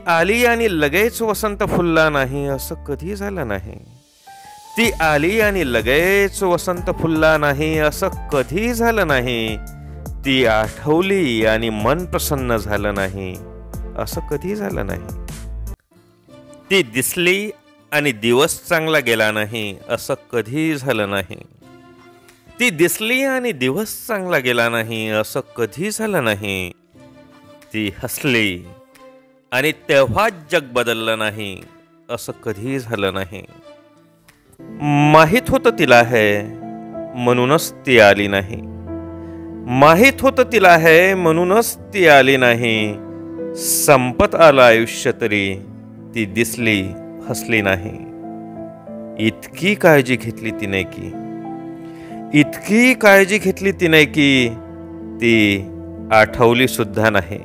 आली आणि लगेच वसंत फुलला नाही असं कधी झालं नाही. ती आली आणि लगेच वसंत फुलला नाही असं कधी झालं नाही. ती आठवली आणि मन प्रसन्न झालं नाही असं कधी झालं नाही. ती दिसली आणि दिवस चांगला गेला नाही असं कधी झालं नाही. ती दिसली आणि दिवस चांगला गेला नाही असं कधी झालं नाही. ती हसली आणि तेव्हाच जग बदललं नाही असं कधी झालं नाही. माहित होतं तिला है म्हणूनच ती आली नाही. माहित होतं तिला है म्हणूनच ती आली नाही. संपत आलं आयुष्य तरी ती दिसली हसली नाही. इतकी काळजी घेतली तिने की, इतकी काळजी घेतली तिने की ती आठवली सुद्धा नाही.